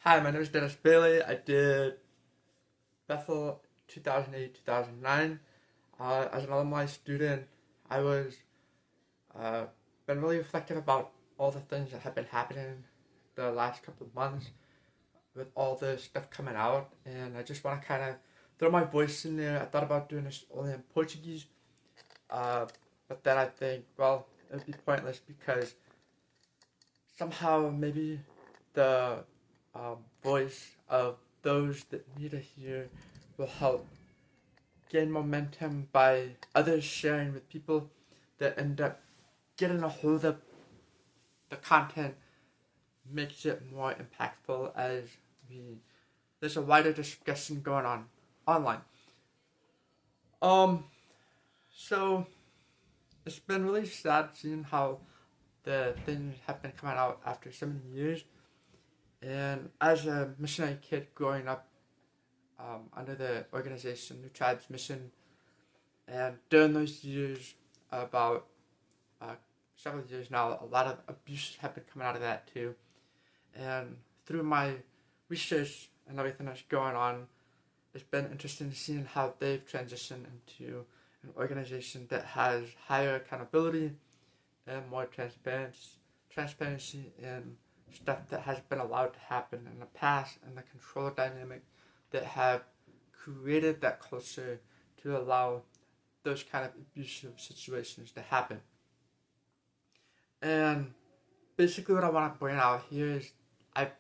Hi, my name is Dennis Bailey. I did Bethel 2008 2009. As an alumni student, I was uh, been really reflective about all the things that have been happening the last couple of months with all the stuff coming out, and I just want to kind of throw my voice in there. I thought about doing this only in Portuguese, uh, but then I think, well, it would be pointless because somehow maybe the voice of those that need to hear will help gain momentum by others sharing with people that end up getting a hold of the content makes it more impactful as we there's a wider discussion going on online. Um so it's been really sad seeing how the things have been coming out after so many years. And as a missionary kid growing up under the organization New Tribes Mission, and during those years, about uh, several years now, a lot of abuse have been coming out of that too. And through my research and everything that's going on, it's been interesting seeing how they've transitioned into an organization that has higher accountability and more transparency in stuff that has been allowed to happen in the past, and the control dynamic that have created that culture to allow those kind of abusive situations to happen. And basically, what I want to bring out here is I've,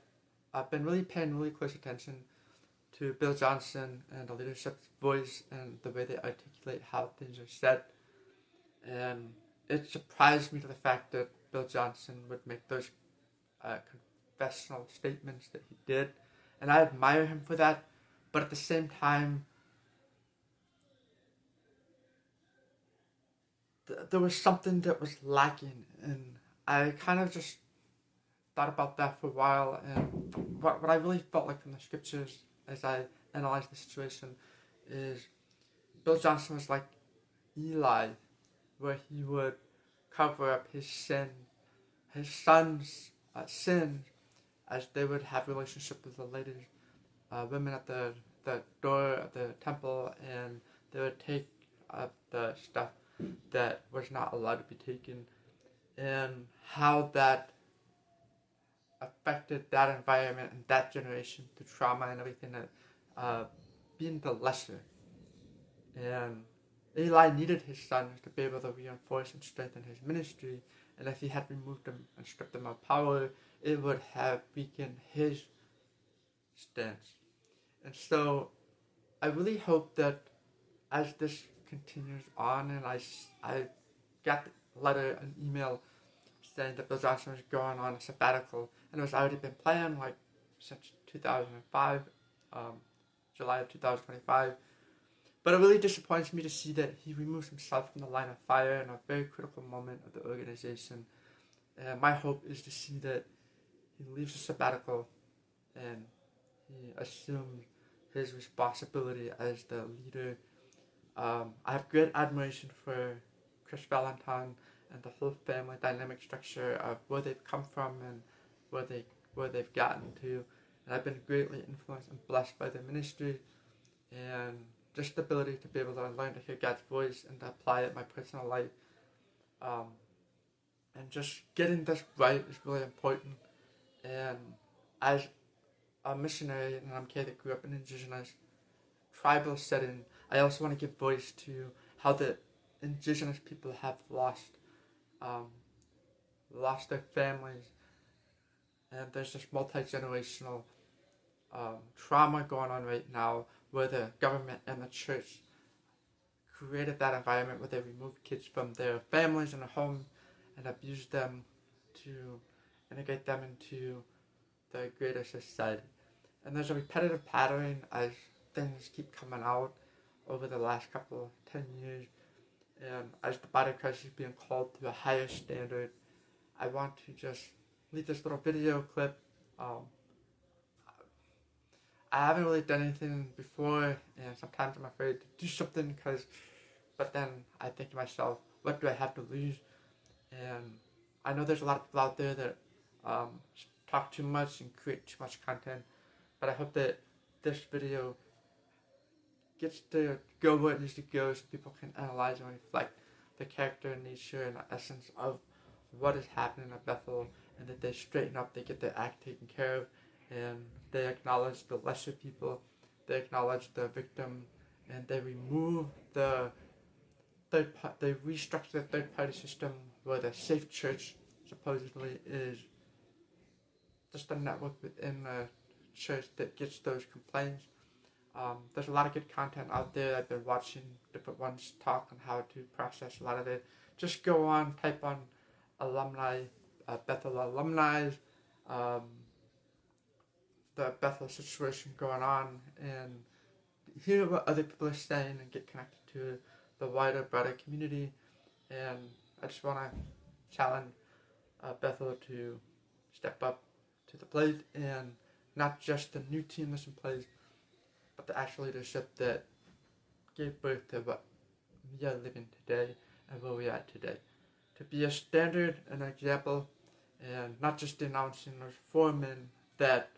I've been really paying really close attention to Bill Johnson and the leadership's voice and the way they articulate how things are said. And it surprised me to the fact that Bill Johnson would make those confessional statements that he did. And I admire him for that. But at the same time, there was something that was lacking. And I kind of just thought about that for a while. And what I really felt like from the scriptures as I analyzed the situation is Bill Johnson was like Eli, where he would cover up his son's sin, as they would have relationship with the ladies, women at the door of the temple, and they would take the stuff that was not allowed to be taken, and how that affected that environment and that generation, the trauma and everything that being the lesser. And Eli needed his sons to be able to reinforce and strengthen his ministry, and if he had removed them and stripped them of power, it would have weakened his stance. And so I really hope that as this continues on, and I got a letter, an email saying that Bill Johnson was going on a sabbatical, and it was already been planned like since 2005, July of 2025. But it really disappoints me to see that he removes himself from the line of fire in a very critical moment of the organization. And my hope is to see that he leaves the sabbatical and he assumes his responsibility as the leader. I have great admiration for Chris Valentine and the whole family dynamic structure of where they've come from and where they've gotten to. And I've been greatly influenced and blessed by their ministry, and just the ability to be able to learn to hear God's voice and to apply it in my personal life. Um, and just getting this right is really important. And as a missionary and I'm kid that grew up in indigenous tribal setting, I also want to give voice to how the indigenous people have um, lost their families, and there's this multi-generational trauma going on right now where the government and the church created that environment where they removed kids from their families and their home and abused them to integrate them into the greater society. And there's a repetitive pattern as things keep coming out over the last couple of 10 years. And as the body of Christ is being called to a higher standard, I want to just leave this little video clip. I haven't really done anything before, and sometimes I'm afraid to do something but then I think to myself, what do I have to lose? And I know there's a lot of people out there that talk too much and create too much content, but I hope that this video gets to go where it needs to go so people can analyze and reflect the character, nature, and the essence of what is happening at Bethel, and that they straighten up, they get their act taken care of, and they acknowledge the lesser people, they acknowledge the victim, and they remove the they restructure the third-party system where the safe church supposedly is just a network within the church that gets those complaints. There's a lot of good content out there. I've been watching different ones talk on how to process a lot of it. Just go on, type on alumni, Bethel alumni, the Bethel situation going on, and hear what other people are saying and get connected to the wider, broader community. And I just want to challenge Bethel to step up to the plate, and not just the new team that's in place, but the actual leadership that gave birth to what we are living today and where we are today. To be a standard and an example, and not just denouncing or foremen that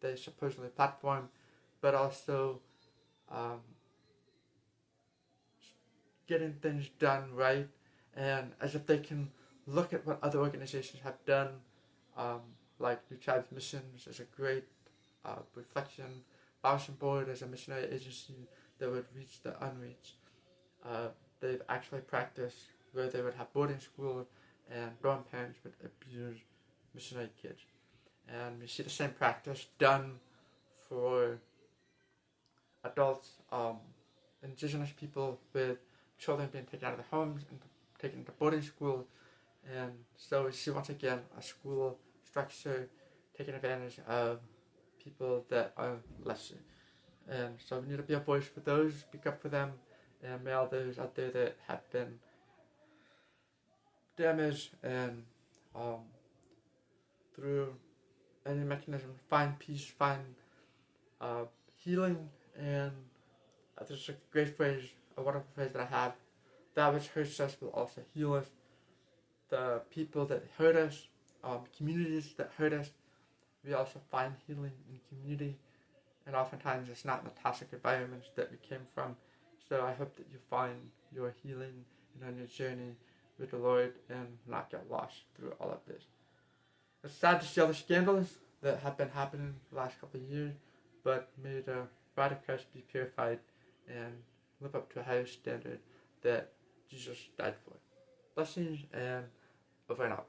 they supposedly platform, but also getting things done right, and as if they can look at what other organizations have done, like New Tribes Missions is a great reflection. Bowson Board as a missionary agency that would reach the unreached. They've actually practiced where they would have boarding school and dorm parents would abuse missionary kids. And we see the same practice done for adults, indigenous people with children being taken out of their homes and taken to boarding school. And so we see once again a school structure taking advantage of people that are lesser. And so we need to be a voice for those, speak up for them, and may all those out there that have been damaged and through any mechanism find peace, find healing. And there's a great phrase, a wonderful phrase that I have: that which hurts us will also heal us. The people that hurt us, communities that hurt us, we also find healing in community, and oftentimes it's not in the toxic environments that we came from. So I hope that you find your healing and on your journey with the Lord and not get lost through all of this. It's sad to see all the scandals that have been happening the last couple of years, but may the bride of Christ be purified and live up to a higher standard that Jesus died for. Blessings and over and out.